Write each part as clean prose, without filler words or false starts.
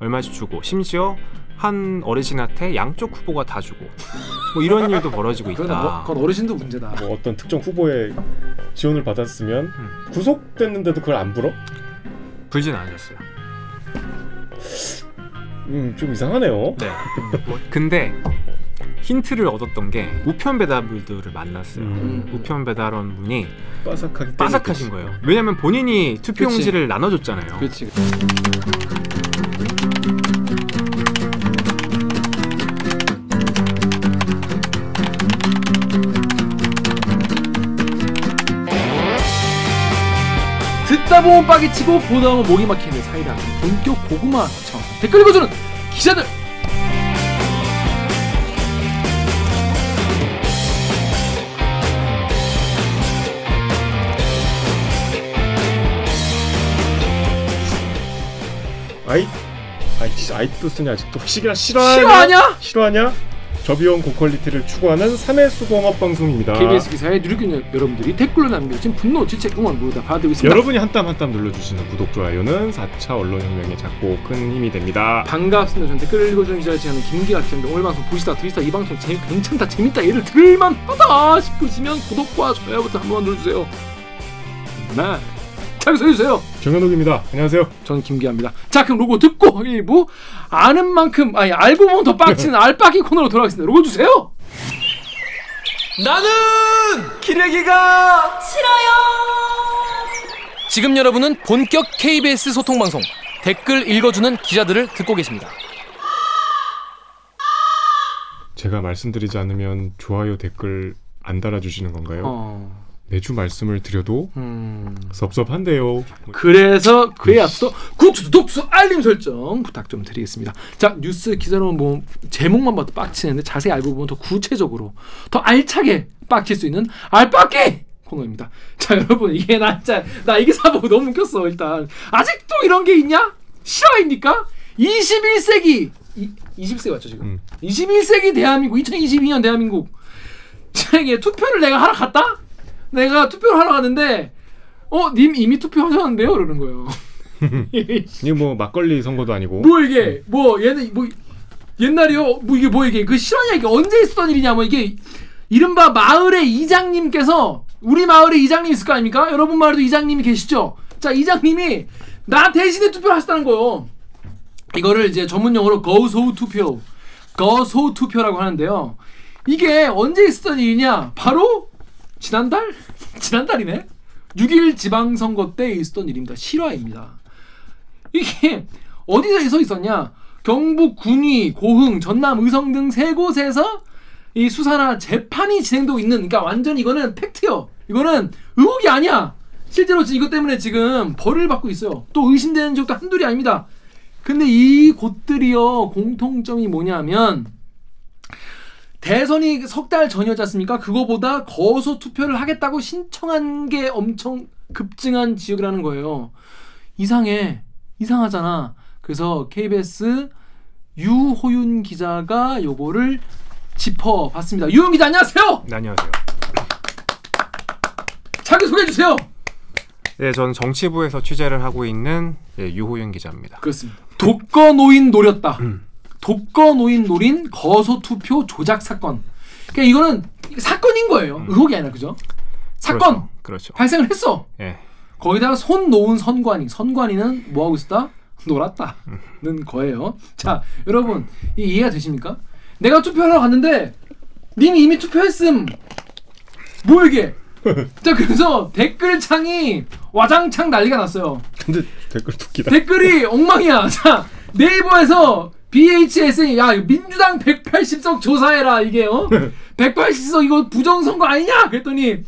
얼마씩 주고 심지어 한 어르신한테 양쪽 후보가 다 주고 뭐 이런 일도 벌어지고 있다. 그건 어르신도 문제다. 뭐 어떤 특정 후보에 지원을 받았으면 구속됐는데도 그걸 안 불어? 불진 않으셨어요. 좀 이상하네요. 네. 근데 힌트를 얻었던 게 우편 배달분들을 만났어요. 우편 배달원 분이 빠삭하신 거예요. 왜냐면 본인이 투표용지를 나눠줬잖아요. 그렇지. 듣다 보면 빡이 치고 보다 보면 목이 막히는 사이다. 본격 고구마 청 댓글 읽어주는 기자들. 아이도 쓰냐 아직도? 싫어하냐? 저비용 고퀄리티를 추구하는 3회 수공업 방송입니다. KBS 기사에 누리꾼 여러분들이 댓글로 남겨주신 분노, 질책, 응원 모두 다 받아들고 있습니다. 여러분이 한 땀 한 땀 눌러주시는 구독, 좋아요는 4차 언론혁명의 작고 큰 힘이 됩니다. 반갑습니다. 전 댓글을 읽어주는 기자를 지내는 김기아 기자인데 오늘 방송 보시다 들으시다 이 방송 괜찮다 재밌다 얘를 들을만하다 싶으시면 구독과 좋아요부터 한번 눌러주세요. 네. 자기소개해주세요. 정현욱입니다. 안녕하세요. 저는 김기아입니다. 자, 그럼 로고 듣고 일부 아는 만큼 알고 보면 더 빡치는 알빡이 코너로 돌아가겠습니다. 로고 주세요. 나는 기레기가 싫어요. 지금 여러분은 본격 KBS 소통방송 댓글 읽어주는 기자들을 듣고 계십니다. 제가 말씀드리지 않으면 좋아요 댓글 안 달아주시는 건가요? 매주 말씀을 드려도 섭섭한데요. 그래서 그에 앞서 구독, 독수, 알림 설정 부탁 좀 드리겠습니다. 자, 뉴스 기사로는 뭐 제목만 봐도 빡치는데 자세히 알고 보면 더 구체적으로 더 알차게 빡칠 수 있는 알빡기 코너입니다. 자, 여러분 이게 나 이게 사보고 너무 웃겼어. 일단 아직도 이런 게 있냐? 실화입니까? 21세기 20세기 맞죠 지금? 21세기 대한민국 2022년 대한민국 이게 투표를 내가 하러 갔다? 내가 투표를 하러 갔는데 님 이미 투표하셨는데요? 그러는 거예요. 이게 뭐 막걸리 선거도 아니고 뭐 이게 뭐 얘는 뭐 옛날이요? 뭐 이게 그 실화냐 이게 언제 있었던 일이냐 뭐 이게 이른바 마을의 이장님께서 우리 마을에 이장님 있을 거 아닙니까? 여러분 마을에도 이장님이 계시죠? 자, 이장님이 나 대신에 투표를 하셨다는 거예요. 이거를 이제 전문용어로 거소우 투표라고 하는데요. 이게 언제 있었던 일이냐? 바로 지난달이네? 6.1 지방선거 때 있었던 일입니다. 실화입니다. 이게 어디서 있었냐? 경북 군위, 고흥, 전남, 의성 등 세 곳에서 이 수사나 재판이 진행되고 있는, 그러니까 완전 이거는 팩트요. 이거는 의혹이 아니야. 실제로 이것 때문에 지금 벌을 받고 있어요. 또 의심되는 적도 한둘이 아닙니다. 근데 이 곳들이요, 공통점이 뭐냐면 대선이 석 달 전이었지 않습니까? 그거보다 거소 투표를 하겠다고 신청한 게 엄청 급증한 지역이라는 거예요. 이상하잖아. 그래서 KBS 유호윤 기자가 요거를 짚어봤습니다. 유호윤 기자 안녕하세요. 네, 안녕하세요. 자기 소개해주세요. 네, 저는 정치부에서 취재를 하고 있는 유호윤 기자입니다. 그렇습니다. 독거노인 노렸다. 독거노인 노린 거소투표 조작 사건. 그러니까 이거는 사건인 거예요. 의혹이 아니라, 그죠? 사건. 그렇죠. 발생을 했어. 예. 거기다가 손 놓은 선관위는 뭐 하고 있었다? 놀았다는 거예요. 자, 여러분 이해가 되십니까? 내가 투표하러 갔는데 님이 이미 투표했음. 뭐 이게? 자, 그래서 댓글창이 와장창 난리가 났어요. 근데 댓글 웃기다. 댓글이 엉망이야. 자, 네이버에서 BHS 야 민주당 180석 조사해라 이게 180석 이거 부정선거 아니냐? 그랬더니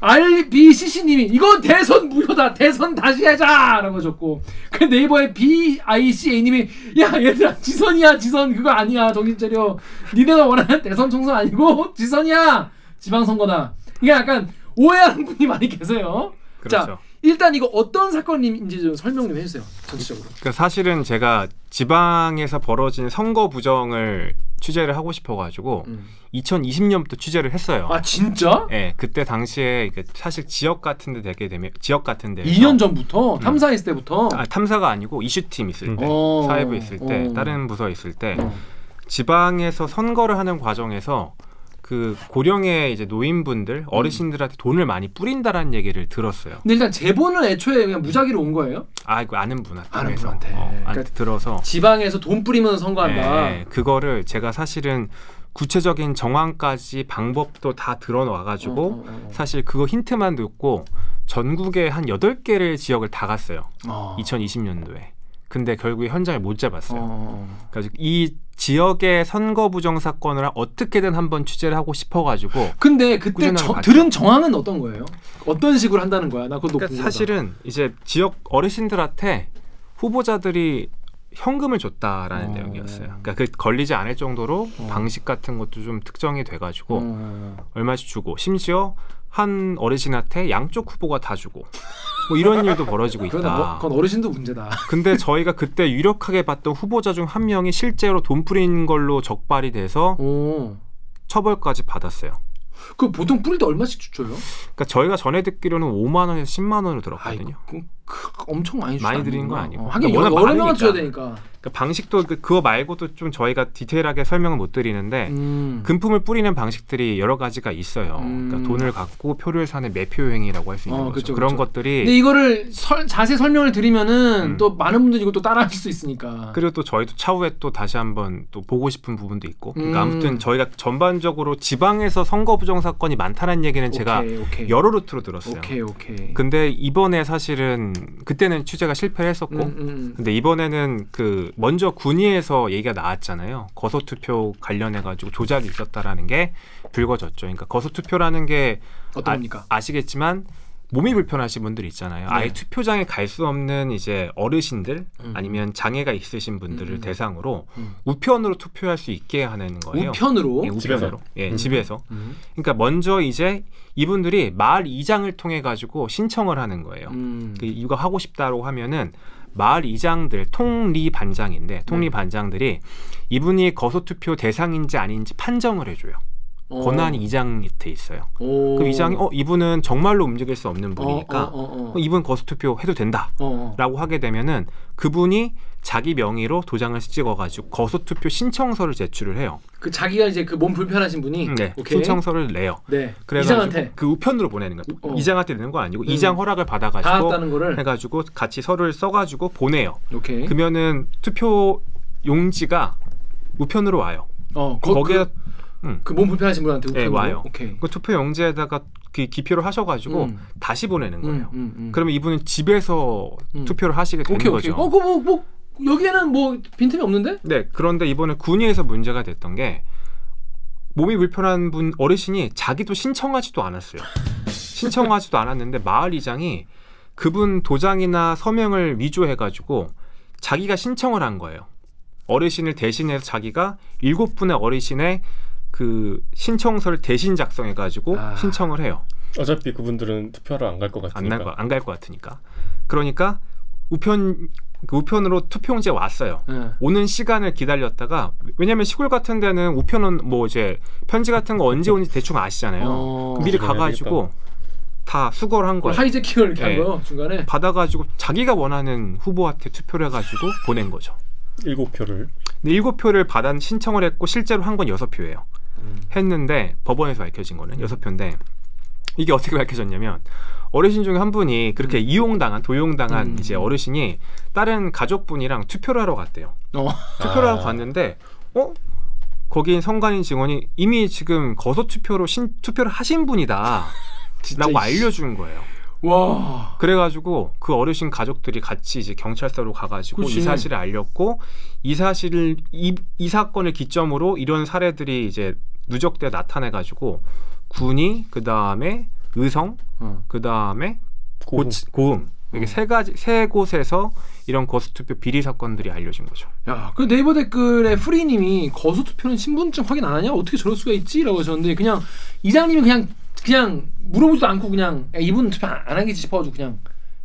RBCC님이 이건 대선 무효다. 대선 다시 하자 라고 적고, 그 네이버에 BICA님이 야 얘들아 지선 그거 아니야. 정신 차려. 니네가 원하는 대선 총선 아니고 지선이야. 지방선거다. 이게 약간 오해하는 분이 많이 계세요. 그렇죠. 자, 일단 이거 어떤 사건인지 좀 설명 좀 해주세요. 전체적으로. 그러니까 사실은 제가 지방에서 벌어진 선거 부정을 취재를 하고 싶어가지고 2020년부터 취재를 했어요. 아 진짜? 네, 그때 당시에 사실 지역 같은데 되게 되면 지역 같은데 2년 전부터 탐사했을 때부터 탐사가 아니고 이슈팀 있을 때, 사회부 있을 때, 다른 부서 있을 때 지방에서 선거를 하는 과정에서 그 고령의 이제 노인분들, 어르신들한테 돈을 많이 뿌린다라는 얘기를 들었어요. 근데 일단 제보는 애초에 그냥 무작위로 온 거예요? 아, 이거 아는 분한테. 아는 분한테. 그러니까 들어서 지방에서 돈 뿌리면서 선거한다. 네, 그거를 제가 사실은 구체적인 정황까지 방법도 다 들어놔가지고 사실 그거 힌트만 듣고 전국에 한 8개를 지역을 다 갔어요. 2020년도에. 근데 결국에 현장을 못 잡았어요. 그래서 이 지역의 선거 부정 사건을 어떻게든 한번 취재를 하고 싶어가지고. 근데 그때 들은 정황은 어떤 거예요? 어떤 식으로 한다는 거야? 나 그것도 그러니까 사실은 이제 지역 어르신들한테 후보자들이 현금을 줬다라는 내용이었어요. 그러니까 그 걸리지 않을 정도로 방식 같은 것도 좀 특정이 돼가지고 얼마씩 주고, 심지어 한 어르신한테 양쪽 후보가 다 주고 뭐 이런 일도 벌어지고 있다. 그건 어르신도 문제다. 근데 저희가 그때 유력하게 봤던 후보자 중 한 명이 실제로 돈 뿌린 걸로 적발이 돼서 처벌까지 받았어요. 그 보통 뿌릴 때 얼마씩 줘요? 그러니까 저희가 전에 듣기로는 5만 원에서 10만 원으로 들었거든요. 엄청 많이 드린 건 아니고. 하긴 여러 명은 줘야 되니까. 그러니까 방식도 그거 말고도 좀 저희가 디테일하게 설명을 못 드리는데 금품을 뿌리는 방식들이 여러 가지가 있어요. 그러니까 돈을 갖고 표를 사는 매표행위라고 할 수 있는 거죠. 그쵸, 그런 그쵸. 것들이. 근데 이거를 자세히 설명을 드리면은 또 많은 분들이 이것도 따라하실 수 있으니까. 그리고 또 저희도 차후에 또 다시 한번 또 보고 싶은 부분도 있고. 그러니까 아무튼 저희가 전반적으로 지방에서 선거 부정 사건이 많다는 얘기는 제가 여러 루트로 들었어요. 근데 이번에 사실은 그때는 취재가 실패를 했었고, 근데 이번에는 그 먼저 군위에서 얘기가 나왔잖아요. 거소투표 관련해가지고 조작이 있었다라는 게 불거졌죠. 그러니까 거소투표라는 게 어떻습니까? 아시겠지만 몸이 불편하신 분들 있잖아요. 아예 투표장에 갈 수 없는 이제 어르신들 아니면 장애가 있으신 분들을 대상으로 우편으로 투표할 수 있게 하는 거예요. 우편으로? 예, 우편으로. 예, 집에서. 그러니까 먼저 이제 이분들이 마을 이장을 통해 가지고 신청을 하는 거예요. 이거 하고 싶다고 하면은 마을 이장들, 통리 반장인데 통리 반장들이 이분이 거소투표 대상인지 아닌지 판정을 해줘요. 권한 이장 밑에 있어요. 그 이장이 이분은 정말로 움직일 수 없는 분이니까 이분 거소투표 해도 된다라고 하게 되면은 그분이 자기 명의로 도장을 찍어가지고 거소투표 신청서를 제출을 해요. 그 자기가 이제 그 몸 불편하신 분이 네, 신청서를 내요. 네. 그래가지고 이장한테 그 우편으로 보내는 거예요. 이장한테 내는 거 아니고 이장 허락을 받아가지고 거를 해가지고 같이 서류를 써가지고 보내요. 오케이. 그러면은 투표 용지가 우편으로 와요. 거기에 그 몸 불편하신 분한테 우편으로 와요. 오케이. 그 투표 용지에다가 기표를 하셔가지고 다시 보내는 거예요. 그러면 이분은 집에서 투표를 하시게 되는 거죠. 뭐 여기에는 뭐 빈틈이 없는데? 네. 그런데 이번에 군위에서 문제가 됐던 게 몸이 불편한 분 어르신이 자기도 신청하지도 않았어요. 신청하지도 않았는데 마을 이장이 그분 도장이나 서명을 위조해가지고 자기가 신청을 한 거예요. 어르신을 대신해서 자기가 7분의 어르신의 그 신청서를 대신 작성해가지고 신청을 해요. 어차피 그분들은 투표하러 안 갈 것 같으니까. 안 갈 것 같으니까. 그러니까 우편으로 투표용지가 왔어요. 오는 시간을 기다렸다가, 왜냐면 시골 같은 데는 우편은 뭐 이제 편지 같은 거 언제 오는지 대충 아시잖아요. 미리 가가지고 다 수거를 한 거예요. 하이제킹을 이렇게 한 거예요, 중간에. 받아가지고 자기가 원하는 후보한테 투표를 해가지고 보낸 거죠. 7표를. 7표를 신청을 했고 실제로 한 건 6표예요. 했는데 법원에서 밝혀진 거는 6표인데 이게 어떻게 밝혀졌냐면 어르신 중에 한 분이 그렇게 도용당한 이제 어르신이 다른 가족분이랑 투표를 하러 갔대요. 투표를 하러 갔는데 거긴 선관위 직원이 이미 지금 거소투표로 투표를 하신 분이다 라고 알려준 거예요. 와. 그래가지고 그 어르신 가족들이 같이 이제 경찰서로 가가지고 이 사실을 알렸고 이 사건을 기점으로 이런 사례들이 이제 누적돼 나타내가지고 군이, 그 다음에 의성, 그 다음에 고흥 이게 세 곳에서 이런 거소투표 비리 사건들이 알려진 거죠. 야, 그 네이버 댓글에 프리님이 거소투표는 신분증 확인 안 하냐? 어떻게 저럴 수가 있지?라고 하셨는데 그냥 이장님이 그냥 물어보지도 않고 그냥 이분 투표 안 하겠지 싶어가지고 그냥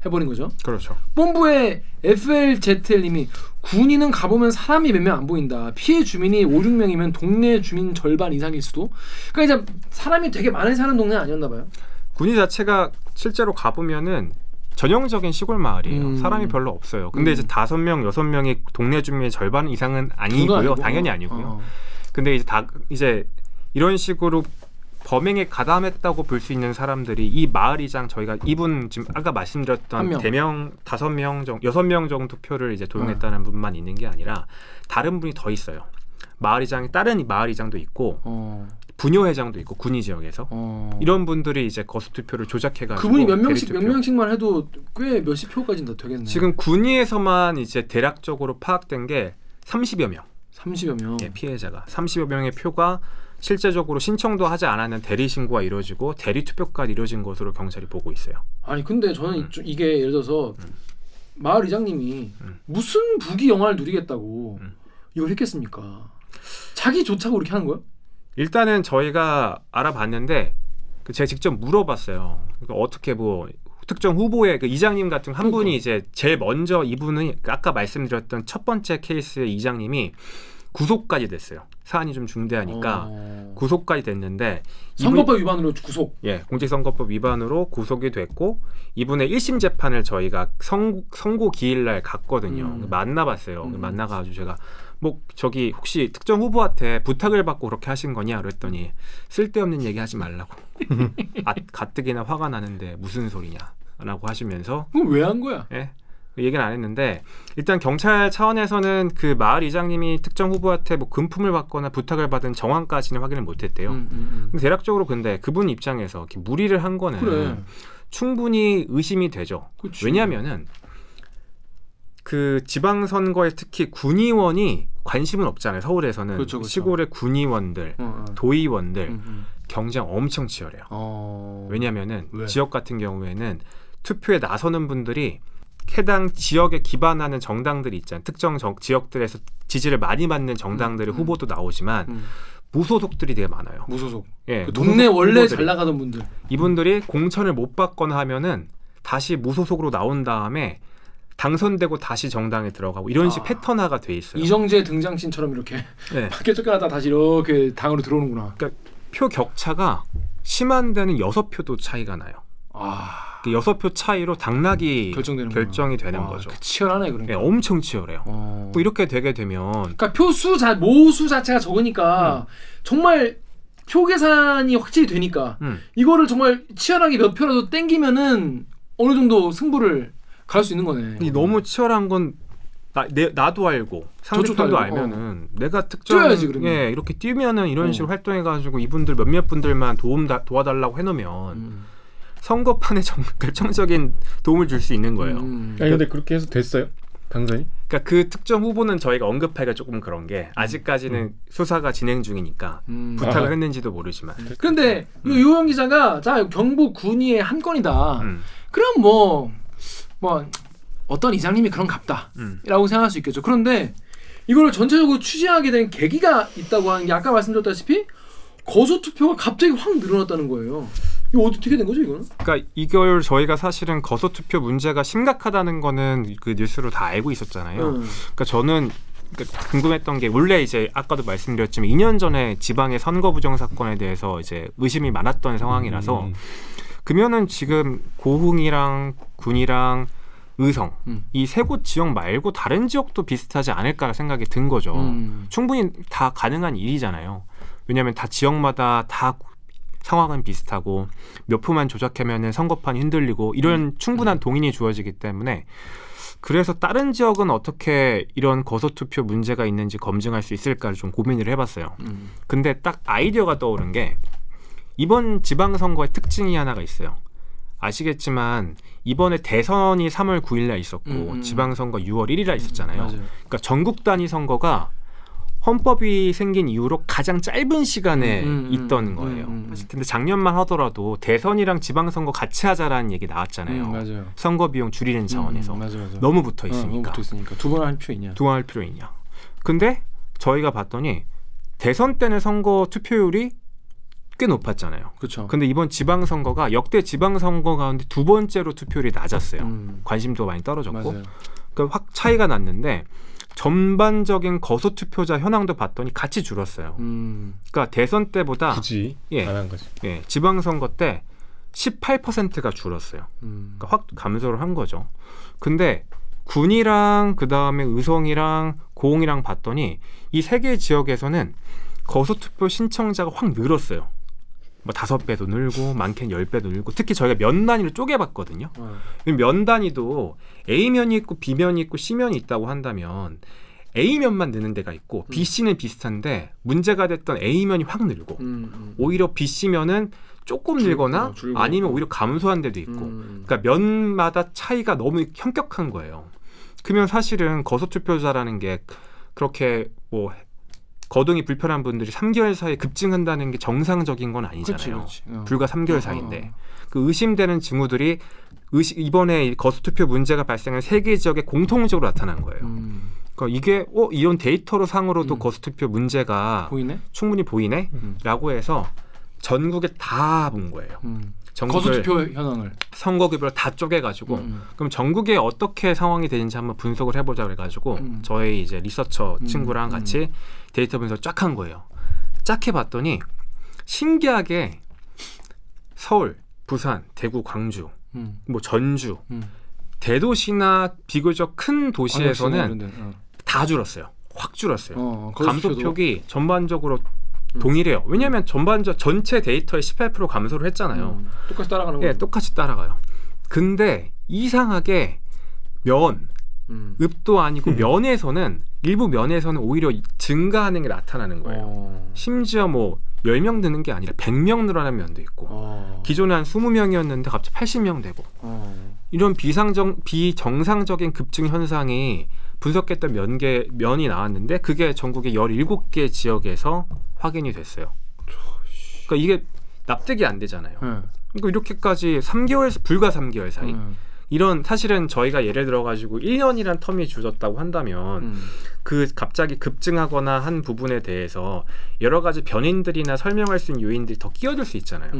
해버린 거죠. 그렇죠. 본부의 FLZL님이 군인은 가보면 사람이 몇 명 안 보인다. 피해 주민이 5, 6명이면 동네 주민 절반 이상일 수도. 그러니까 이제 사람이 되게 많이 사는 동네는 아니었나 봐요. 군위 자체가 실제로 가보면은 전형적인 시골 마을이에요. 사람이 별로 없어요. 근데 이제 5명, 6명이 동네 주민의 절반 이상은 아니고요. 당연히 아니고요. 근데 이제 이런 식으로 범행에 가담했다고 볼 수 있는 사람들이 이 마을이장 저희가 이분 지금 아까 말씀드렸던 5명 정도, 6명 정도 표를 이제 도용했다는 분만 있는 게 아니라 다른 분이 더 있어요. 마을이장이 다른 마을이장도 있고 부녀회장도 있고 군위 지역에서 이런 분들이 이제 거수투표를 조작해가지고 그분이 몇 명씩만 해도 꽤 몇십 표까지는 더 되겠네요. 지금 군위에서만 이제 대략적으로 파악된 게 30여 명. 30여 명. 예, 피해자가 30여 명의 표가 실제적으로 신청도 하지 않았는 대리 신고가 이루어지고 대리 투표까지 이루어진 것으로 경찰이 보고 있어요. 아니 근데 저는 이게 예를 들어서 마을 이장님이 무슨 부귀 영화를 누리겠다고 이걸 했겠습니까? 자기 좋자고 그렇게 하는 거예요? 일단은 저희가 알아봤는데 제가 직접 물어봤어요. 그러니까 어떻게 뭐 특정 후보의 그 이장님 같은 한 분이 이제 제일 먼저 이분은 아까 말씀드렸던 첫 번째 케이스의 이장님이 구속까지 됐어요. 사안이 좀 중대하니까 구속까지 됐는데 선거법 위반으로 구속. 예, 공직선거법 위반으로 구속이 됐고 이분의 1심 재판을 저희가 선고 기일날 갔거든요. 만나봤어요. 만나가지고 제가 뭐 저기 혹시 특정 후보한테 부탁을 받고 그렇게 하신 거냐 그랬더니 쓸데없는 얘기 하지 말라고. 가뜩이나 화가 나는데 무슨 소리냐라고 하시면서 그럼 왜 한 거야? 예. 얘기는 안 했는데 일단 경찰 차원에서는 그 마을 이장님이 특정 후보한테 뭐 금품을 받거나 부탁을 받은 정황까지는 확인을 못했대요. 근데 대략적으로 근데 그분 입장에서 이렇게 무리를 한 거는 그래. 충분히 의심이 되죠. 그치. 왜냐하면은 그 지방선거에 특히 군의원이 관심은 없잖아요. 서울에서는 그렇죠. 시골의 군의원들, 도의원들 경쟁 엄청 치열해요. 왜냐하면은 지역 같은 경우에는 투표에 나서는 분들이 해당 지역에 기반하는 정당들이 있잖아요. 특정 지역들에서 지지를 많이 받는 정당들의 후보도 나오지만 무소속들이 되게 많아요. 무소속. 예, 그 동네 원래 잘 나가던 분들. 이분들이 공천을 못 받거나 하면은 다시 무소속으로 나온 다음에 당선되고 다시 정당에 들어가고 이런 식 패턴화가 돼 있어요. 이정재 등장신처럼 이렇게 밖에 쫓겨났다 다시 이렇게 당으로 들어오는구나. 그러니까 표 격차가 심한 데는 6표도 차이가 나요. 6표 차이로 당락이 결정이 되는 거죠. 치열하네 그러니까. 네, 엄청 치열해요. 뭐 이렇게 되게 되면 그러니까 모수 자체가 적으니까 정말 표 계산이 확실히 되니까 이거를 정말 치열하게 몇 표라도 땡기면은 어느 정도 승부를 갈 수 있는 거네. 너무 치열한 건 나도 알고 상대편도 알면은 내가 특정 뛰어야지 그러면. 예, 이렇게 뛰면은 이런 식으로 활동해가지고 이분들 몇몇 분들만 도와달라고 해놓으면 선거판에 결정적인 도움을 줄 수 있는 거예요. 아니 근데 그렇게 해서 됐어요? 당선이? 그러니까 그 특정 후보는 저희가 언급하기가 조금 그런 게 아직까지는 수사가 진행 중이니까 부탁을 했는지도 모르지만. 그런데 유영 기자가 자 경북 군위의 한 건이다. 그럼 뭐 어떤 이장님이 그런 갑다라고 생각할 수 있겠죠. 그런데 이걸 전체적으로 취재하게 된 계기가 있다고 하는 게 아까 말씀드렸다시피 거소 투표가 갑자기 확 늘어났다는 거예요. 이거 어떻게 된 거죠 이거는? 그러니까 이걸 저희가 사실은 거소 투표 문제가 심각하다는 거는 그 뉴스로 다 알고 있었잖아요. 그러니까 저는 궁금했던 게 원래 이제 아까도 말씀드렸지만 2년 전에 지방의 선거 부정 사건에 대해서 이제 의심이 많았던 상황이라서 그러면은 지금 고흥이랑 군이랑 의성 이 세 곳 지역 말고 다른 지역도 비슷하지 않을까 생각이 든 거죠. 충분히 다 가능한 일이잖아요. 왜냐하면 다 지역마다 다 상황은 비슷하고 몇 표만 조작하면은 선거판이 흔들리고 이런 충분한 동인이 주어지기 때문에 그래서 다른 지역은 어떻게 이런 거소투표 문제가 있는지 검증할 수 있을까를 좀 고민을 해봤어요. 근데 딱 아이디어가 떠오른 게 이번 지방선거의 특징이 하나가 있어요. 아시겠지만 이번에 대선이 3월 9일날 있었고 지방선거 6월 1일날 있었잖아요. 그러니까 전국 단위 선거가 헌법이 생긴 이후로 가장 짧은 시간에 있던 거예요. 근데 작년만 하더라도 대선이랑 지방선거 같이 하자라는 얘기 나왔잖아요. 맞아요. 선거 비용 줄이는 차원에서. 맞아. 너무 붙어 있으니까. 두 번 할 필요 있냐. 두 번 할 필요 있냐. 근데 저희가 봤더니 대선 때는 선거 투표율이 꽤 높았잖아요. 그렇죠. 근데 이번 지방선거가 역대 지방선거 가운데 두 번째로 투표율이 낮았어요. 관심도가 많이 떨어졌고. 맞아요. 그러니까 확 차이가 났는데 전반적인 거소 투표자 현황도 봤더니 같이 줄었어요. 그러니까 대선 때보다 굳이 안 한 거지. 예, 지방선거 때 18%가 줄었어요. 그러니까 확 감소를 한 거죠. 근데 군이랑 그 다음에 의성이랑 고흥이랑 봤더니 이 세 개 지역에서는 거소투표 신청자가 확 늘었어요. 뭐 5배도 늘고 많게는 10배도 늘고 특히 저희가 면 단위로 쪼개봤거든요. 면 단위도 A면이 있고 B면이 있고 C면이 있다고 한다면 A면만 느는 데가 있고 BC는 비슷한데 문제가 됐던 A면이 확 늘고 오히려 BC면은 조금 늘거나 아니면 오히려 감소한 데도 있고 그러니까 면마다 차이가 너무 현격한 거예요. 그러면 사실은 거소투표자라는 게 그렇게 뭐 거동이 불편한 분들이 3개월 사이에 급증한다는 게 정상적인 건 아니잖아요. 그치. 불과 3개월 사이인데 그 의심되는 징후들이 이번에 거소투표 문제가 발생한 3개 지역에 공통적으로 나타난 거예요. 그러니까 이게 이런 데이터로 상으로도 거소투표 문제가 보이네? 충분히 보이네? 라고 해서 전국에 다 본 거예요. 거소투표 현황을 선거구별로 다 쪼개가지고 그럼 전국에 어떻게 상황이 되는지 한번 분석을 해보자 그래가지고 저희 이제 리서처 친구랑 같이 데이터 분석 쫙 한 거예요. 쫙 해봤더니 신기하게 서울, 부산, 대구, 광주, 뭐 전주, 대도시나 비교적 큰 도시에서는 다 줄었어요. 확 줄었어요. 감소폭이 전반적으로 동일해요. 왜냐하면 전체 데이터의 18% 감소를 했잖아요. 똑같이 따라가는 거예요. 예, 똑같이 따라가요. 근데 이상하게 읍도 아니고 면에서는 일부 면에서는 오히려 증가하는 게 나타나는 거예요. 심지어 뭐 10명 드는 게 아니라 100명 늘어나는 면도 있고 기존에 한 20명이었는데 갑자기 80명 되고 이런 비정상적인 급증 현상이 분석했던 면이 나왔는데 그게 전국의 17개 지역에서 확인이 됐어요. 그러니까 이게 납득이 안 되잖아요. 그러니까 이렇게까지 불과 3개월 사이 이런 사실은 저희가 예를 들어가지고 1년이란 텀이 주어졌다고 한다면 그 갑자기 급증하거나 한 부분에 대해서 여러 가지 변인들이나 설명할 수 있는 요인들이 더 끼어들 수 있잖아요.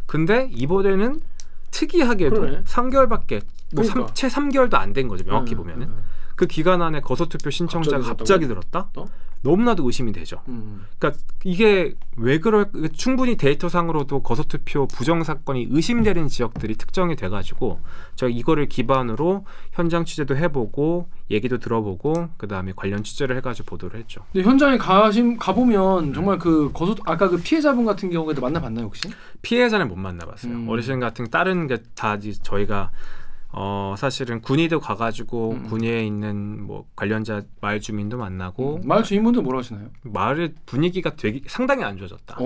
근데 이번에는 특이하게도 그러네. 3개월밖에 채 3개월도 안 된 거죠. 명확히 보면은. 그 기간 안에 거소투표 신청자가 갑자기 들었다? 너무나도 의심이 되죠. 그러니까 이게 왜 충분히 데이터상으로도 거소투표 부정사건이 의심되는 지역들이 특정이 돼가지고 저희 이거를 기반으로 현장 취재도 해보고 얘기도 들어보고 그 다음에 관련 취재를 해가지고 보도를 했죠. 근데 현장에 가보면 정말 그 아까 그 피해자분 같은 경우에도 만나봤나요 혹시? 피해자는 못 만나봤어요. 어르신 같은 다른 게 다 저희가 사실은 군위도 가가지고 군위에 있는 뭐 관련자 마을 주민도 만나고 마을 주민분들 뭐라고 하시나요? 마을의 분위기가 되게 상당히 안 좋아졌다.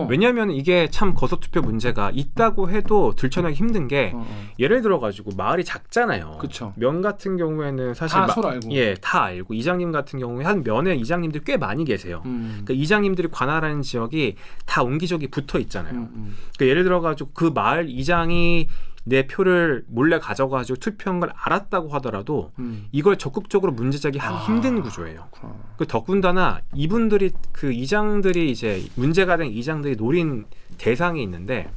왜냐하면 이게 참 거소투표 문제가 있다고 해도 들춰내기 힘든 게 예를 들어가지고 마을이 작잖아요. 그쵸. 면 같은 경우에는 사실 다 서로 알고. 예, 다 알고 이장님 같은 경우에 한 면에 이장님들이 꽤 많이 계세요. 그러니까 이장님들이 관할하는 지역이 다 옹기종기 붙어 있잖아요. 그러니까 예를 들어가지고 그 마을 이장이 내 표를 몰래 가져가지고 투표한 걸 알았다고 하더라도 이걸 적극적으로 문제제기하기 힘든 구조예요. 그 더군다나 이분들이 그 이장들이 이제 문제가 된 이장들이 노린 대상이 있는데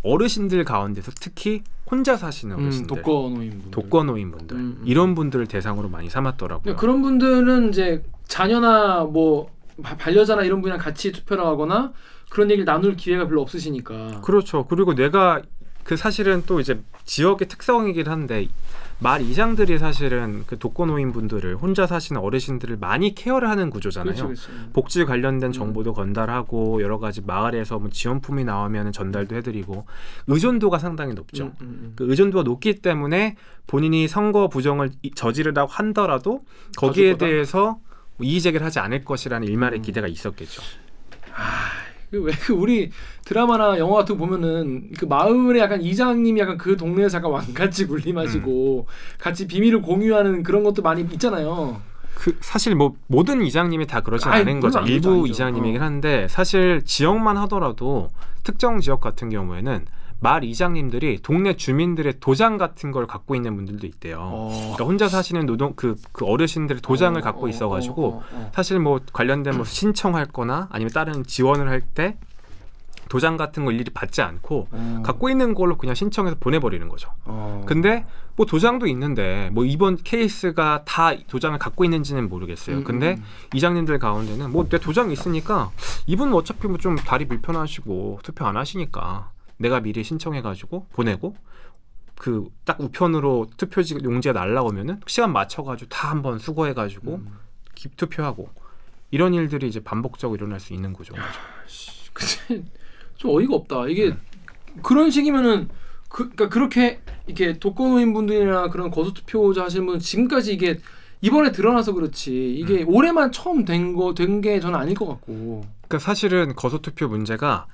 어르신들 가운데서 특히 혼자 사시는 어르신들, 독거노인분들 이런 분들을 대상으로 많이 삼았더라고요. 그런 분들은 이제 자녀나 뭐 반려자나 이런 분이랑 같이 투표를 하거나 그런 얘기를 나눌 기회가 별로 없으시니까. 그렇죠. 그리고 내가 그 사실은 또 이제 지역의 특성이긴 한데 마을 이장들이 사실은 그 독거노인분들을 혼자 사시는 어르신들을 많이 케어를 하는 구조잖아요. 그렇죠. 복지 관련된 정보도 건달하고 여러 가지 마을에서 뭐 지원품이 나오면 전달도 해드리고 의존도가 상당히 높죠. 그 의존도가 높기 때문에 본인이 선거 부정을 저지르다고 하더라도 거기에 대해서 이의제기를 하지 않을 것이라는 일말의 기대가 있었겠죠. 왜 우리 드라마나 영화 같은 거 보면은 그 마을에 약간 이장님이 약간 그 동네에서 약간 왕같이 군림하시고 같이 비밀을 공유하는 그런 것도 많이 있잖아요. 그 사실 뭐 모든 이장님이 다 그러진 않은 거죠. 일부 이장님이긴 한데 사실 지역만 하더라도 특정 지역 같은 경우에는 마을 이장님들이 동네 주민들의 도장 같은 걸 갖고 있는 분들도 있대요. 그러니까 혼자 사시는 그 어르신들의 도장을 갖고 있어가지고 사실 뭐 관련된 뭐 신청할 거나 아니면 다른 지원을 할 때 도장 같은 걸 일일이 받지 않고 갖고 있는 걸로 그냥 신청해서 보내버리는 거죠. 근데 뭐 도장도 있는데 뭐 이번 케이스가 다 도장을 갖고 있는지는 모르겠어요. 근데 이장님들 가운데는 뭐 내 도장 있으니까 이분 어차피 뭐 좀 다리 불편하시고 투표 안 하시니까 내가 미리 신청해가지고 보내고 그 딱 우편으로 투표지 용지가 날라오면은 시간 맞춰가지고 다 한번 수거해가지고 투표하고 이런 일들이 이제 반복적으로 일어날 수 있는 구조인 거죠. 근데 좀 어이가 없다. 이게 그런 식이면은 그러니까 그렇게 이렇게 독거노인분들이나 그런 거소투표자 하시는 분은 지금까지 이게 이번에 드러나서 그렇지 이게 올해만 처음 된 게 저는 아닐 것 같고. 그러니까 사실은 거소투표 문제가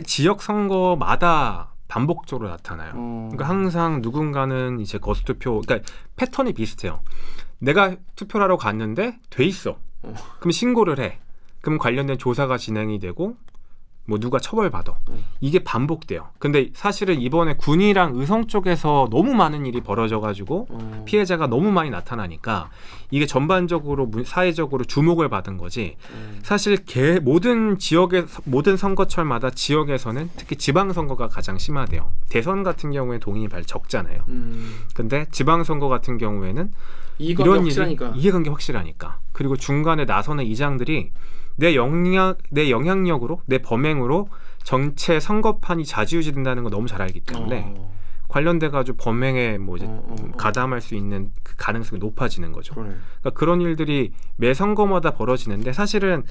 지역 선거마다 반복적으로 나타나요. 그러니까 항상 누군가는 이제 거소투표, 그러니까 패턴이 비슷해요. 내가 투표를 하러 갔는데 돼 있어. 그럼 신고를 해. 그럼 관련된 조사가 진행이 되고 뭐 누가 처벌받아. 이게 반복돼요. 근데 사실은 이번에 군이랑 의성 쪽에서 너무 많은 일이 벌어져가지고 피해자가 너무 많이 나타나니까 이게 전반적으로 사회적으로 주목을 받은 거지. 사실 모든 지역의 모든 선거철마다 지역에서는 특히 지방선거가 가장 심하대요. 대선 같은 경우에 동의이 적잖아요. 근데 지방선거 같은 경우에는 이런 일이 이해관계 확실하니까. 그리고 중간에 나서는 이장들이 내 영향력으로 내 범행으로 정체 선거판이 좌지우지된다는 거 너무 잘 알기 때문에 관련돼 가지고 범행에 뭐 이제 가담할 수 있는 그 가능성이 높아지는 거죠. 그러니까 그런 일들이 매 선거마다 벌어지는데 사실은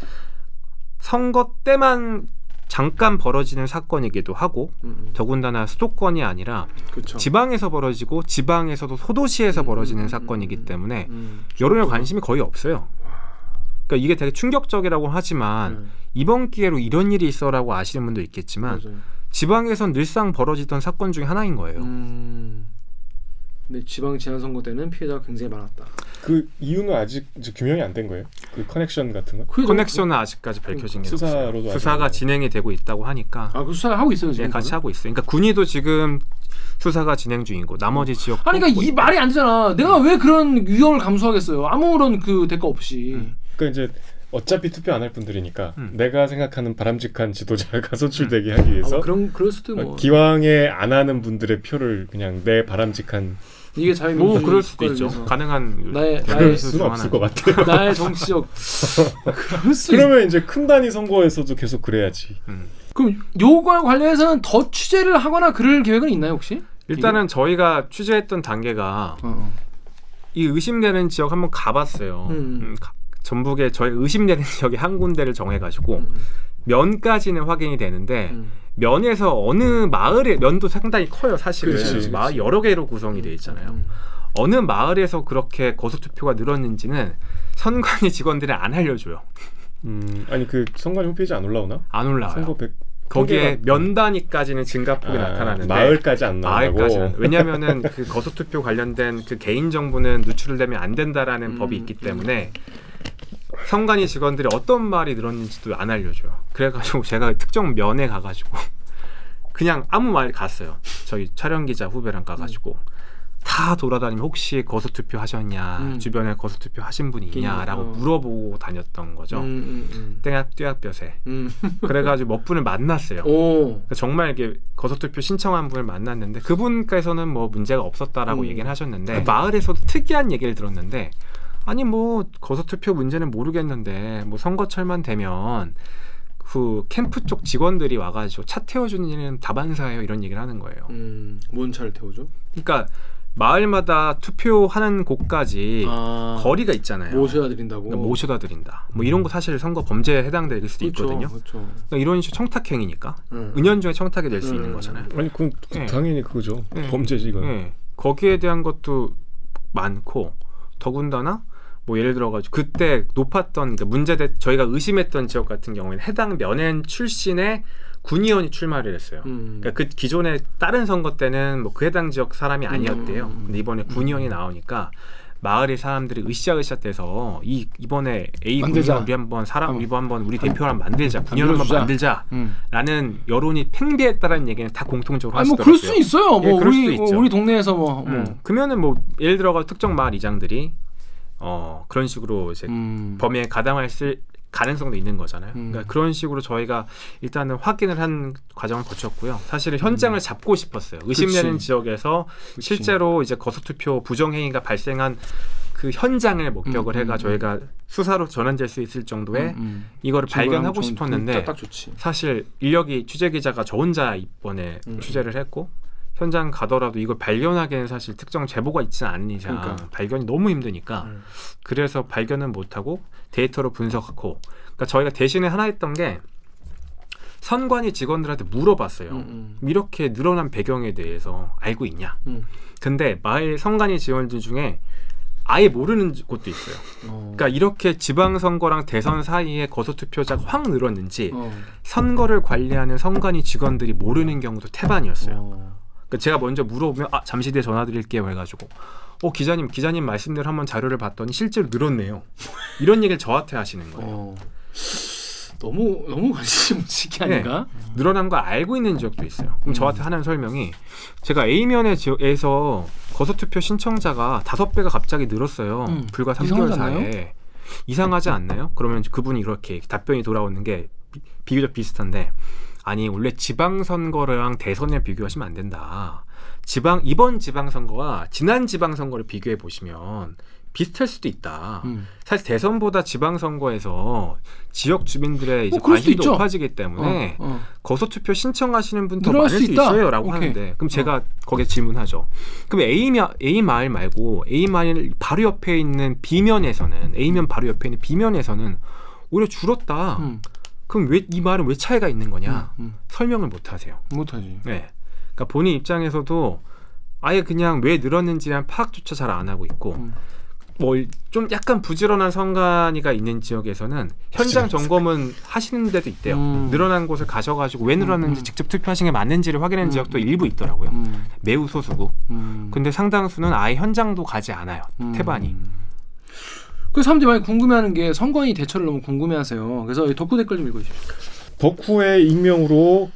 선거 때만 잠깐 벌어지는 사건이기도 하고 더군다나 수도권이 아니라 그쵸. 지방에서 벌어지고 지방에서도 소도시에서 벌어지는 사건이기 때문에 여론의 관심이 거의 없어요. 그러니까 이게 되게 충격적이라고 하지만 이번 기회로 이런 일이 있어라고 아시는 분도 있겠지만 맞아요. 지방에선 늘상 벌어지던 사건 중에 하나인 거예요. 근데 지방 지방선거 때는 피해자가 굉장히 많았다. 그 이유는 아직 이제 규명이 안 된 거예요? 그 커넥션 같은 거? 커넥션은 아직까지 밝혀진 게 없어요. 수사가 진행이 되고 있다고 하니까. 그 수사를 하고 있어요 지금? 네, 같이 하고 있어요. 그러니까 군의도 지금 수사가 진행 중이고 나머지 지역. 아니 그러니까 이 말이 안 되잖아. 내가 왜 그런 위험을 감수하겠어요? 아무런 그 대가 없이. 그러니까 이제 어차피 투표 안 할 분들이니까 내가 생각하는 바람직한 지도자가 선출되게 하기 위해서 그럴 수도 뭐 기왕에 안 하는 분들의 표를 그냥 내 바람직한 이게 자유민주 그럴 수도 있죠. 가능한 그럴 수는 없을 것 같아요. 나의 정치적 그러면 이제 큰 단위 선거에서도 계속 그래야지. 그럼 요거와 관련해서는 더 취재를 하거나 그럴 계획은 있나요 혹시? 일단은 저희가 취재했던 단계가 이 의심되는 지역 한번 가봤어요. 전북에 저희 의심되는 지역에 한 군데를 정해가지고 면까지는 확인이 되는데 면에서 어느 마을에 면도 상당히 커요 사실은. 그렇지. 마을 여러 개로 구성이 돼 있잖아요. 어느 마을에서 그렇게 거소투표가 늘었는지는 선관위 직원들이 안 알려줘요. 아니 그 선관위 홈페이지 안 올라오나? 안 올라와요. 선거 거기에 면 단위까지는 증가폭이 나타나는데 마을까지 안 나온다고. 왜냐하면은 그 거소투표 관련된 그 개인 정보는 누출되면 안 된다라는 법이 있기 때문에 선관위 직원들이 어떤 말이 늘었는지도 안 알려줘요. 그래가지고 제가 특정 면에 가가지고 그냥 아무 말 갔어요. 저희 촬영 기자 후배랑 가가지고 다 돌아다니면 혹시 거소투표 하셨냐, 주변에 거소투표 하신 분이 있냐라고 물어보고 다녔던 거죠. 떼약볕에. 그래가지고 몇 분을 만났어요. 그러니까 정말 이렇게 거소투표 신청한 분을 만났는데 그분께서는 뭐 문제가 없었다라고 얘기를 하셨는데 마을에서도 특이한 얘기를 들었는데 아니 뭐 거소투표 문제는 모르겠는데 뭐 선거철만 되면 그 캠프 쪽 직원들이 와가지고 차 태워주는 일은 다반사예요 이런 얘기를 하는 거예요. 뭔 차를 태워줘? 그러니까 마을마다 투표하는 곳까지 거리가 있잖아요. 모셔다 드린다고. 그러니까 모셔다 드린다. 뭐 이런 거 사실 선거 범죄에 해당될 수도 있거든요. 그렇죠. 그러니까 이런 식으로 청탁행위니까 은연중에 청탁이 될 수 있는 거잖아요. 아니 그건 당연히 그거죠. 범죄지 이건. 거기에 대한 것도 많고 더군다나 뭐 예를 들어가지고 그때 높았던 그러니까 저희가 의심했던 지역 같은 경우에는 해당 면엔 출신의 군의원이 출마를 했어요. 그러니까 그 기존에 다른 선거 때는 뭐 그 해당 지역 사람이 아니었대요. 근데 이번에 군의원이 나오니까 마을의 사람들이 으쌰으쌰돼서 이번에 A 군의원 우리 한번 우리 대표를 한번 만들자, 군의원 한번 만들자라는 여론이 팽배했다라는 얘기는 다 공통적으로 하시더라고요. 뭐 그럴 수 있어요. 뭐 그럴 수도 있죠. 우리 동네에서 뭐. 그러면은 뭐 예를 들어가 특정 마을 이장들이 그런 식으로 이제 범행에 가담할 가능성도 있는 거잖아요. 그러니까 그런 식으로 저희가 일단은 확인을 한 과정을 거쳤고요. 사실은 현장을 잡고 싶었어요. 의심되는 지역에서 실제로 이제 거소투표 부정행위가 발생한 그 현장을 목격을 해가 저희가 수사로 전환될 수 있을 정도의 이거를 발견하고 싶었는데 딱 좋지. 사실 인력이 취재 기자가 저 혼자 이번에 취재를 했고 현장 가더라도 이걸 발견하기에는 사실 특정 제보가 있지 않은 이상 발견이 너무 힘드니까 그래서 발견은 못하고 데이터로 분석하고 그러니까 저희가 대신에 하나 했던 게 선관위 직원들한테 물어봤어요. 이렇게 늘어난 배경에 대해서 알고 있냐. 근데 마을 선관위 직원들 중에 아예 모르는 곳도 있어요. 그러니까 이렇게 지방선거랑 대선 사이에 거소투표자가 확 늘었는지 선거를 관리하는 선관위 직원들이 모르는 경우도 태반이었어요. 그러니까 제가 먼저 물어보면 잠시 뒤에 전화드릴게요 해가지고 기자님 말씀대로 한번 자료를 봤더니 실제로 늘었네요. 이런 얘기를 저한테 하시는 거예요. 너무 관심 있게 아닌가? 네, 늘어난 거 알고 있는 지역도 있어요. 그럼 저한테 하는 설명이 제가 A면의 지역에서 거소투표 신청자가 5배가 갑자기 늘었어요. 불과 3개월 사이에. 이상하지 않나요? 그러면 그분이 이렇게 답변이 돌아오는 게 비교적 비슷한데 아니 원래 지방선거랑 대선을 비교하시면 안 된다. 이번 지방선거와 지난 지방선거를 비교해 보시면 비슷할 수도 있다. 사실 대선보다 지방선거에서 지역 주민들의 이제 관심도 높아지기 때문에 거소투표 신청하시는 분 더 많을 수 있어요 라고 하는데 그럼 제가 거기에 질문하죠. 그럼 A 마을 말고 A 마을 바로 옆에 있는 B면에서는 A면 바로 옆에 있는 B면에서는 오히려 줄었다. 그럼 왜 이 마을은 왜 차이가 있는 거냐? 설명을 못 하세요. 못하지. 네. 그러니까 본인 입장에서도 아예 그냥 왜 늘었는지에 대한 파악조차 잘 안 하고 있고 뭐 좀 약간 부지런한 선관위가 있는 지역에서는 현장 점검은 하시는 데도 있대요. 늘어난 곳을 가셔가지고 왜 늘었는지 직접 투표하신 게 맞는지를 확인하는 지역도 일부 있더라고요. 매우 소수고. 근데 상당수는 아예 현장도 가지 않아요. 태반이. 그 사람들이 많이 궁금해하는 게 선관위 대처를 너무 궁금해하세요. 그래서 덕후 댓글 좀 읽어주십시오. 덕후의 익명으로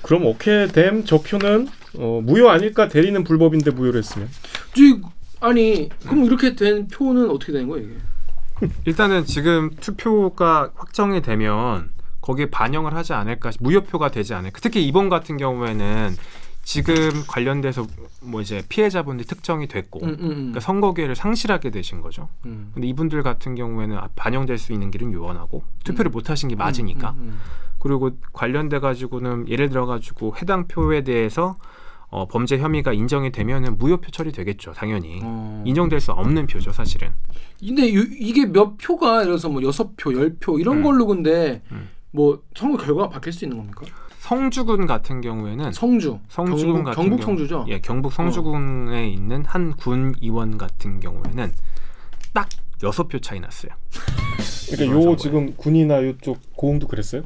그럼 오케이됨 저 표는 무효 아닐까? 대리는 불법인데 무효를 했으면. 아니 그럼 이렇게 된 표는 어떻게 되는 거예요 이게? 일단은 지금 투표가 확정이 되면 거기에 반영을 하지 않을까, 무효표가 되지 않을까. 특히 이번 같은 경우에는 지금 관련돼서 뭐 이제 피해자분들이 특정이 됐고 그러니까 선거 기회를 상실하게 되신 거죠. 근데 이분들 같은 경우에는 반영될 수 있는 길은 요원하고 투표를 못 하신 게 맞으니까. 그리고 관련돼 가지고는 예를 들어 가지고 해당 표에 대해서 범죄 혐의가 인정이 되면은 무효표 처리되겠죠. 당연히. 인정될 수 없는 표죠, 사실은. 근데 이게 몇 표가 예를 들어서 뭐 6표, 10표 이런 걸로 근데 뭐 선거 결과가 바뀔 수 있는 겁니까? 성주군 같은 경우에는 성주군 같은 경북 성주죠? 예, 경북 성주군에 있는 한 군 의원 같은 경우에는 딱 6표 차이 났어요. 그러니까 요 지금 군이나 요쪽 고흥도 그랬어요?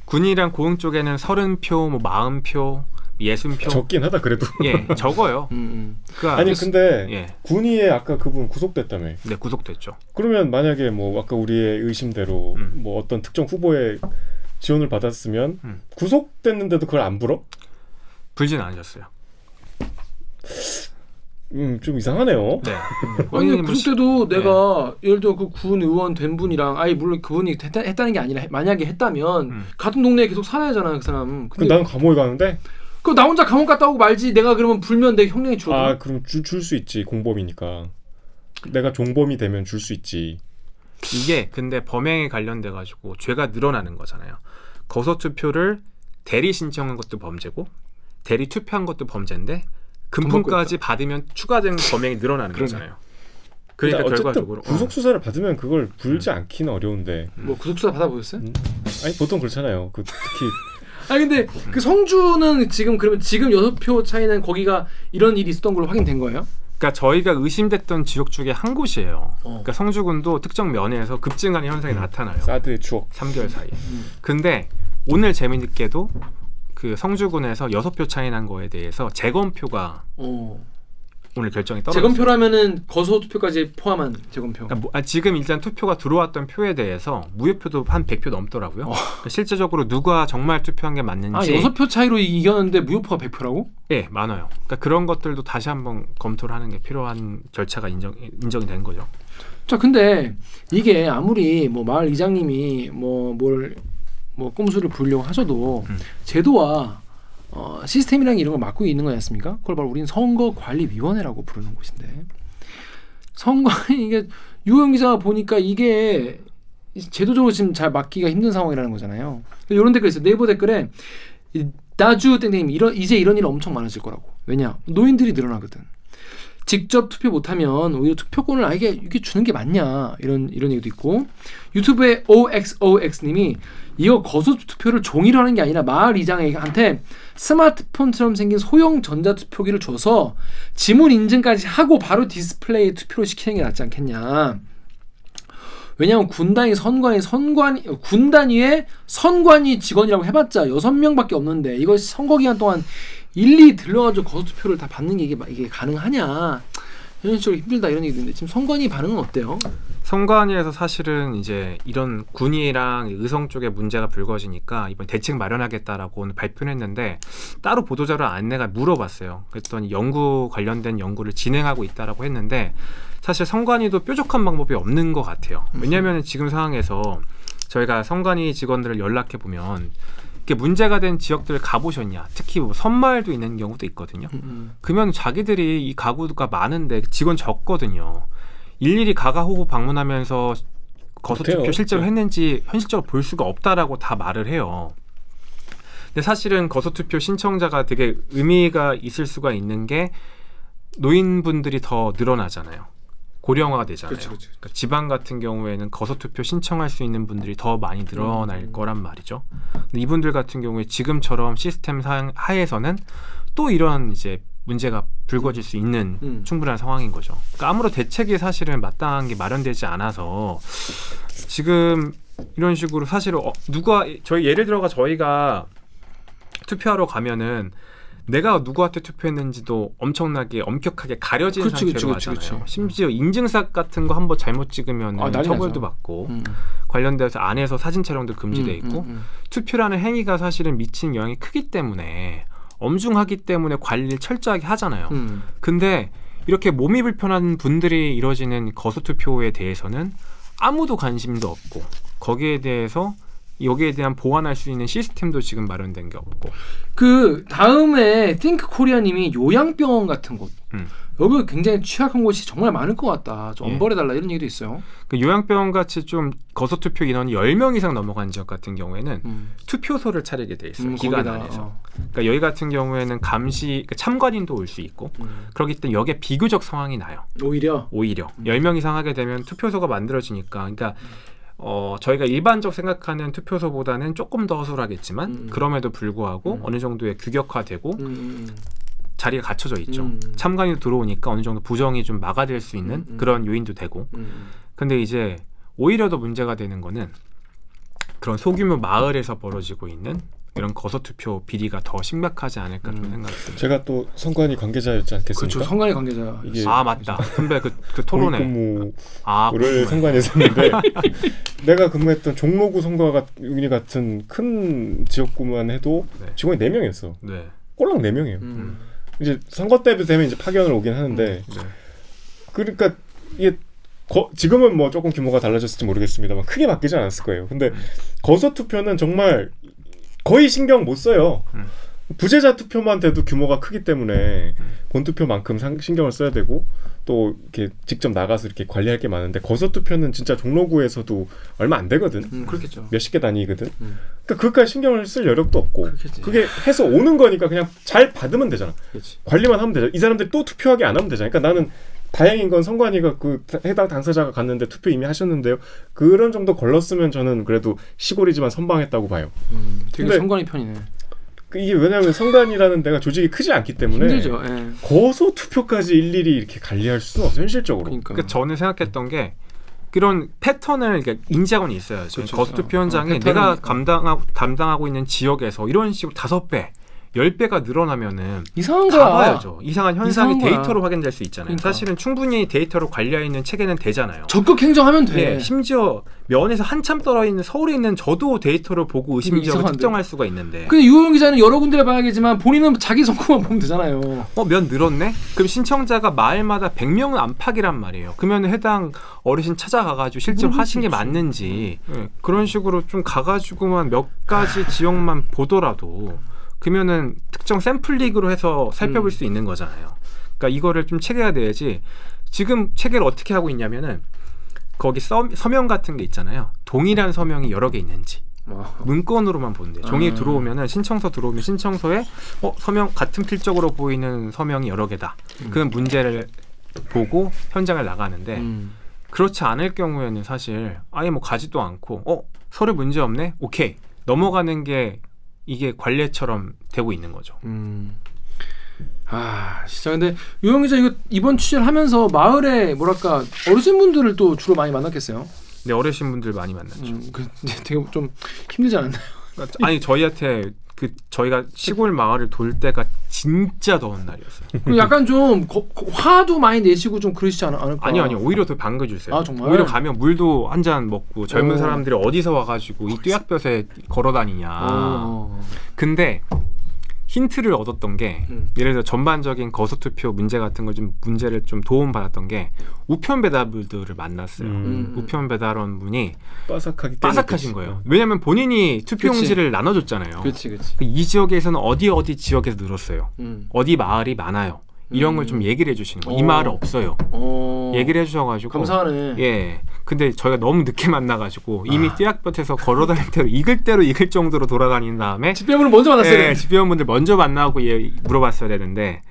군이랑 고흥 쪽에는 30표, 뭐 40표 60표 적긴 하다 그래도. 예, 적어요. 그러니까 아니 근데 군의에 아까 그분 구속됐다며. 네, 구속됐죠. 그러면 만약에 뭐 아까 우리의 의심대로 뭐 어떤 특정 후보의 지원을 받았으면 구속됐는데도 그걸 안 불어? 불진 않으셨어요. 좀 이상하네요. 네. 아니 구속돼도 내가 예를 들어 그 군 의원 된 분이랑 물론 그분이 했다는 게 아니라 만약에 했다면 같은 동네에 계속 살아야 하잖아 그 사람. 근데 나는 감옥에 가는데? 그럼 나 혼자 감옥 갔다 오고 말지. 내가 그러면 불면 내 형량이 줄어들어. 그럼 줄 수 있지. 공범이니까. 내가 종범이 되면 줄 수 있지. 이게 근데 범행에 관련돼 가지고 죄가 늘어나는 거잖아요. 거소투표를 대리 신청한 것도 범죄고 대리 투표한 것도 범죄인데 금품까지 받으면 추가된 범행이 늘어나는 거잖아요. 그러니까 결과적으로 구속 수사를 받으면 그걸 불지 않기는 어려운데. 뭐 구속 수사 받아보셨어요? 아니 보통 그렇잖아요. 특히 아니 근데 그 성주는 지금 그러면 지금 6표 차이는 거기가 이런 일이 있었던 걸로 확인된 거예요? 그러니까 저희가 의심됐던 지역 중에 한 곳이에요. 그러니까 성주군도 특정 면에서 급증하는 현상이 나타나요. 사드의 추억. 3개월 사이에. 근데 오늘 재미있게도 그 성주군에서 6표 차이 난 거에 대해서 재검표가 오늘 결정이 떨어졌어요. 재검표라면은 거소 투표까지 포함한 재검표. 그러니까 지금 일단 투표가 들어왔던 표에 대해서 무효표도 한 100표 넘더라고요. 그러니까 실제적으로 누가 정말 투표한 게 맞는지 6표 차이로 이겼는데 무효표가 100표라고? 네, 많아요. 그러니까 그런 것들도 다시 한번 검토를 하는 게 필요한 절차가 인정이 된 거죠. 자, 근데 이게 아무리 뭐 마을 이장님이 뭐 꼼수를 부리려고 하셔도 제도와 시스템이랑 이런 걸 맡고 있는 거지 않습니까? 그걸 바로 우리는 선거관리위원회라고 부르는 곳인데 이게 유영 기자가 보니까 이게 제도적으로 지금 잘 맡기가 힘든 상황이라는 거잖아요. 이런 댓글 있어요. 네이버 댓글에 나주 땡땡님 이제 이런 일 엄청 많아질 거라고. 왜냐? 노인들이 늘어나거든. 직접 투표 못하면 오히려 투표권을 아예 이게 주는 게 맞냐 이런 얘기도 있고 유튜브에 OXOX님이 이거 거소 투표를 종이로 하는 게 아니라 마을 이장한테 스마트폰처럼 생긴 소형 전자투표기를 줘서 지문 인증까지 하고 바로 디스플레이에 투표를 시키는 게 낫지 않겠냐. 왜냐하면 군 단위의 선관위 직원이라고 해봤자 6명밖에 없는데 이거 선거 기간 동안 일일이 들러가지고 거소투표를 다 받는 게 이게 가능하냐. 현실적으로 힘들다 이런 얘기도 있는데 지금 선관위 반응은 어때요? 선관위에서 사실은 이제 이런 군의랑 의성 쪽에 문제가 불거지니까 이번 대책 마련하겠다라고 오늘 발표를 했는데 따로 보도자료 안내가 물어봤어요. 그랬더니 관련된 연구를 진행하고 있다라고 했는데 사실 선관위도 뾰족한 방법이 없는 것 같아요. 왜냐하면 지금 상황에서 저희가 선관위 직원들을 연락해 보면 이게 문제가 된 지역들을 가보셨냐? 특히 뭐 섬마을도 있는 경우도 있거든요. 그러면 자기들이 이 가구가 많은데 직원 적거든요. 일일이 가가호호 방문하면서 거소투표 실제로 했는지 현실적으로 볼 수가 없다라고 다 말을 해요. 근데 사실은 거소투표 신청자가 되게 의미가 있을 수가 있는 게 노인분들이 더 늘어나잖아요. 고령화가 되잖아요. 그쵸. 그러니까 지방 같은 경우에는 거소투표 신청할 수 있는 분들이 더 많이 늘어날 거란 말이죠. 근데 이분들 같은 경우에 지금처럼 시스템 하에서는 또 이런 이제 문제가 불거질 수 있는 충분한 상황인 거죠. 그러니까 아무런 대책이 사실은 마땅한 게 마련되지 않아서 지금 이런 식으로 사실 예를 들어가 저희가 투표하러 가면은 내가 누구한테 투표했는지도 엄청나게 엄격하게 가려진 상태로 하잖아요. 심지어 인증샷 같은 거 한번 잘못 찍으면 처벌도 받고 관련돼서 안에서 사진 촬영도 금지돼 있고 투표라는 행위가 사실은 미치는 영향이 크기 때문에 엄중하기 때문에 관리를 철저하게 하잖아요. 근데 이렇게 몸이 불편한 분들이 이뤄지는 거소투표에 대해서는 아무도 관심도 없고 여기에 대한 보완할 수 있는 시스템도 지금 마련된 게 없고. 그 다음에 띵크 코리아님이 요양병원 같은 곳 여기 굉장히 취약한 곳이 정말 많을 것 같다. 좀 엄벌해달라 이런 얘기도 있어요. 그 요양병원 같이 좀 거소투표 인원이 10명 이상 넘어간 지역 같은 경우에는 투표소를 차리게 돼 있어요. 기간 안에서. 그러니까 여기 같은 경우에는 참관인도 올 수 있고 그렇기 때문에 여기에 비교적 상황이 나요. 오히려 10명 이상 하게 되면 투표소가 만들어지니까 그러니까 저희가 일반적 생각하는 투표소보다는 조금 더 허술하겠지만 그럼에도 불구하고 어느 정도의 규격화되고 자리가 갖춰져 있죠. 참관이 들어오니까 어느 정도 부정이 좀 막아낼 수 있는 그런 요인도 되고 근데 이제 오히려 더 문제가 되는 거는 그런 소규모 마을에서 벌어지고 있는 이런 거소투표 비리가 더 심각하지 않을까 좀 생각이 듭니다. 제가 또 선관위 관계자였지 않겠습니까? 그렇죠. 선관위 관계자. 맞다. 선배 그 토론회. 근무를 선관위에서 했는데 내가 근무했던 종로구 선관위 같은 큰 지역구만 해도 직원이 4명이었어. 꼴랑 4명이에요. 이제 선거 때 되면 이제 파견을 오긴 하는데 그러니까 이게 지금은 뭐 조금 규모가 달라졌을지 모르겠습니다만 크게 바뀌지 않았을 거예요. 근데 거소투표는 정말 거의 신경 못 써요. 부재자 투표만 돼도 규모가 크기 때문에 본투표만큼 신경을 써야 되고 또 이렇게 직접 나가서 이렇게 관리할 게 많은데 거소투표는 진짜 종로구에서도 얼마 안 되거든. 그렇겠죠. 몇십 개 단위거든. 그러니까 그것까지 신경을 쓸 여력도 없고 그렇겠지. 그게 해서 오는 거니까 그냥 잘 받으면 되잖아. 그렇지. 관리만 하면 되잖아. 이 사람들이 또 투표하게 안 하면 되잖아. 그러니까 나는 다행인 건 선관위가 그 해당 당사자가 갔는데 투표 이미 하셨는데요. 그런 정도 걸렀으면 저는 그래도 시골이지만 선방했다고 봐요. 되게 선관위 편이네. 이게 왜냐하면 선관위라는 데가 조직이 크지 않기 때문에 힘들죠. 거소 투표까지 일일이 이렇게 관리할 수는 없어요. 현실적으로. 그러니까 저는 생각했던 게 그런 패턴을 인지하고는 있어요. 거소 투표 현장에 내가 담당하고 있는 지역에서 이런 식으로 5배 10배가 늘어나면은 이상한 거야. 가봐야죠. 이상한 현상이 이상한 데이터로 확인될 수 있잖아요. 그러니까. 사실은 충분히 데이터로 관리해 있는 체계는 되잖아요. 적극 행정하면 돼. 네, 심지어 면에서 한참 떨어 있는 서울에 있는 저도 데이터를 보고 의심 지역을 특정할 수가 있는데. 근데 유호영 기자는 여러 군데를 봐야겠지만 본인은 자기 성구만 보면 되잖아요. 면 늘었네? 그럼 신청자가 마을마다 100명은 안팎이란 말이에요. 그러면 해당 어르신 찾아가가지고 실제로 하신 게 맞는지 그런 식으로 좀 가가지고만 몇 가지 지역만 보더라도 그러면은 특정 샘플릭으로 해서 살펴볼 수 있는 거잖아요. 그러니까 이거를 좀 체계가 돼야지. 지금 체계를 어떻게 하고 있냐면은 거기 서명 같은 게 있잖아요. 동일한 서명이 여러 개 있는지 문건으로만 보는데 종이 들어오면은 신청서 들어오면 신청서에 서명 같은 필적으로 보이는 서명이 여러 개다. 그건 문제를 보고 현장을 나가는데 그렇지 않을 경우에는 사실 아예 뭐 가지도 않고 서류 문제 없네? 오케이. 넘어가는 게 이게 관례처럼 되고 있는 거죠. 진짜 근데 유영 기자 이번 취재를 하면서 마을에 뭐랄까 어르신분들을 또 주로 많이 만났겠어요? 네, 어르신분들 많이 만났죠. 되게 좀 힘들지 않았나요? 아니 저희한테 저희가 시골 마을을 돌 때가 진짜 더운 날이었어요. 약간 좀 화도 많이 내시고 좀 그러시지 않을까? 아니요. 오히려 더 반겨주세요. 아, 정말? 오히려 가면 물도 한 잔 먹고 젊은 사람들이 어디서 와가지고 이 뙤약볕에 걸어다니냐. 근데 힌트를 얻었던 게 예를 들어 전반적인 거소투표 문제 같은 걸 좀 문제를 좀 도움받았던 게 우편 배달분들을 만났어요. 우편 배달원 분이 빠삭하신 거예요. 왜냐하면 본인이 투표용지를 나눠줬잖아요. 그렇지. 이 지역에서는 어디 지역에서 늘었어요. 어디 마을이 많아요. 이런 걸 좀 얘기를 해주시는 거예요. 이 마을은 없어요. 얘기를 해주셔가지고 감사하네. 예. 근데 저희가 너무 늦게 만나가지고 이미 뙤약볕에서 걸어다닐 대로 익을 정도로 돌아다닌 다음에 집배원을 먼저 만났어요. 네, 집배원분들 먼저 만나고 물어봤어야 되는데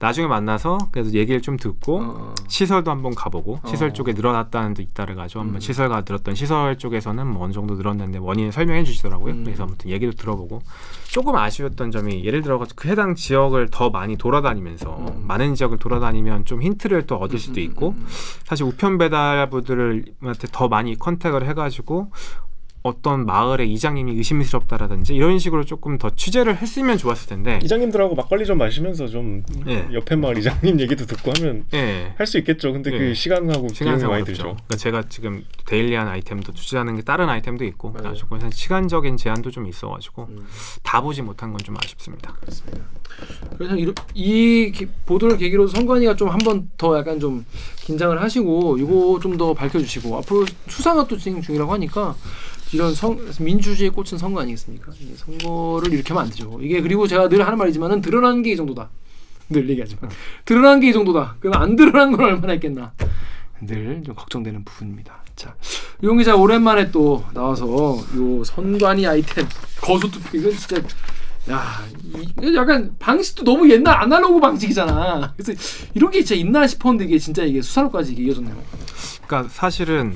나중에 만나서 그래서 얘기를 좀 듣고 시설도 한번 가보고 시설 쪽에 늘어났다는 데 잇따라가지고 한번 시설가 늘었던 시설 쪽에서는 뭐 어느 정도 늘었는데 원인을 설명해 주시더라고요. 그래서 아무튼 얘기도 들어보고 조금 아쉬웠던 점이 예를 들어 그 해당 지역을 더 많이 돌아다니면서 많은 지역을 돌아다니면 좀 힌트를 또 얻을 수도 있고 사실 우편 배달부들한테 더 많이 컨택을 해가지고 어떤 마을의 이장님이 의심스럽다라든지 이런 식으로 조금 더 취재를 했으면 좋았을 텐데 이장님들하고 막걸리 좀 마시면서 좀 옆에 마을 이장님 얘기도 듣고 하면 할 수 있겠죠. 근데 그 시간하고 비용이 많이 들죠. 그러니까 제가 지금 데일리한 아이템도 취재하는 게 다른 아이템도 있고 조금 시간적인 제한도 좀 있어가지고 다 보지 못한 건 좀 아쉽습니다. 그렇습니다. 그래서 이 보도를 계기로 선관위가 좀 한 번 더 약간 좀 긴장을 하시고 이거 좀 더 밝혀주시고 앞으로 수사가 또 진행 중이라고 하니까 이런 민주주의에 꽂힌 선거 아니겠습니까? 선거를 이렇게 하면 안 되죠. 이게 그리고 제가 늘 하는 말이지만은 드러난 게 이 정도다. 늘 얘기하지만 드러난 게 이 정도다. 그럼 안 드러난 건 얼마나 있겠나. 늘 좀 걱정되는 부분입니다. 자, 유영 기자 오랜만에 또 나와서 요 선관위 아이템 거소투표 이건 진짜 약간 방식도 너무 옛날 아날로그 방식이잖아. 그래서 이런 게 진짜 있나 싶었는데 이게 진짜 이게 수사로까지 이어졌네요. 그러니까 사실은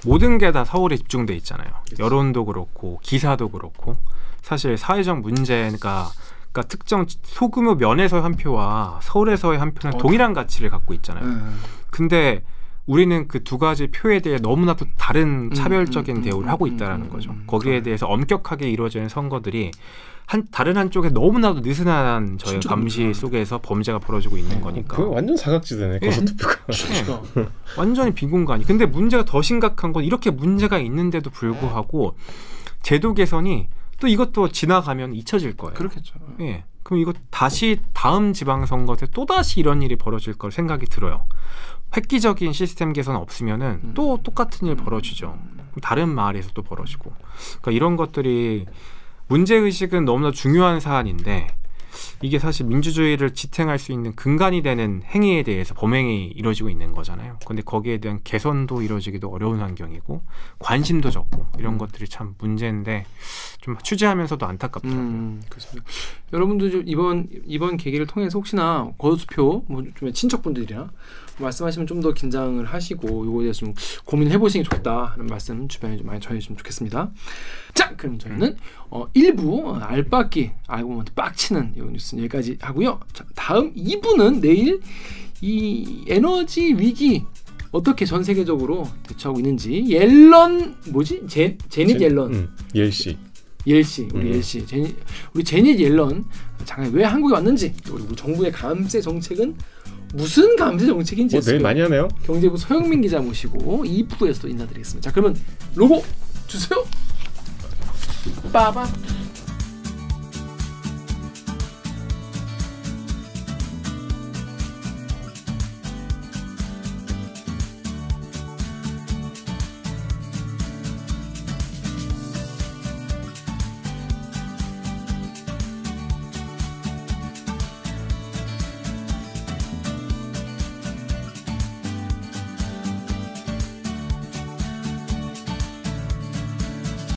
모든 게 다 서울에 집중돼 있잖아요. 그치. 여론도 그렇고 기사도 그렇고 사실 사회적 문제가 그러니까 특정 소규모 면에서의 한 표와 서울에서의 한 표는 동일한 가치를 갖고 있잖아요. 근데 우리는 그 두 가지 표에 대해 너무나도 다른 차별적인 대우를 하고 있다는 거죠. 거기에 대해서 엄격하게 이루어지는 선거들이 다른 한쪽에 너무나도 느슨한 저희 감시 속에서 범죄가 벌어지고 있는 거니까. 그거 완전 사각지대네. 거소투표가. 완전히 빈 공간이. 근데 문제가 더 심각한 건 이렇게 문제가 있는데도 불구하고 제도 개선이 또 이것도 지나가면 잊혀질 거예요. 그렇겠죠. 예. 그럼 이거 다시 다음 지방선거 때 또다시 이런 일이 벌어질 걸 생각이 들어요. 획기적인 시스템 개선 없으면은 또 똑같은 일 벌어지죠. 다른 마을에서 또 벌어지고. 그러니까 이런 것들이 문제의식은 너무나 중요한 사안인데 이게 사실 민주주의를 지탱할 수 있는 근간이 되는 행위에 대해서 범행이 이루어지고 있는 거잖아요. 근데 거기에 대한 개선도 이루어지기도 어려운 환경이고 관심도 적고 이런 것들이 참 문제인데 좀 취재하면서도 안타깝더라고요. 그렇습니다. 여러분도 좀 이번 계기를 통해서 혹시나 거소투표 좀 친척분들이나 말씀하시면 좀 더 긴장을 하시고 이거에 대해서 좀 고민해 보시는 게 좋겠다 하는 말씀 주변에 좀 많이 전해주시면 좋겠습니다. 자, 그럼 저희는 1부 알바끼 알고 보면 빡치는 이 뉴스는 여기까지 하고요. 자, 다음 2부는 내일 이 에너지 위기 어떻게 전 세계적으로 대처하고 있는지 제닛 옐런 옐씨 옐시, 우리 옐시, 우리 제닛 옐런 장관 왜 한국에 왔는지, 그리고 정부의 감세 정책은 무슨 감세 정책인지 내일 많이 하네요. 경제부 서영민 기자 모시고 2부에서도 인사드리겠습니다. 자, 그러면 로고 주세요. 빠밤.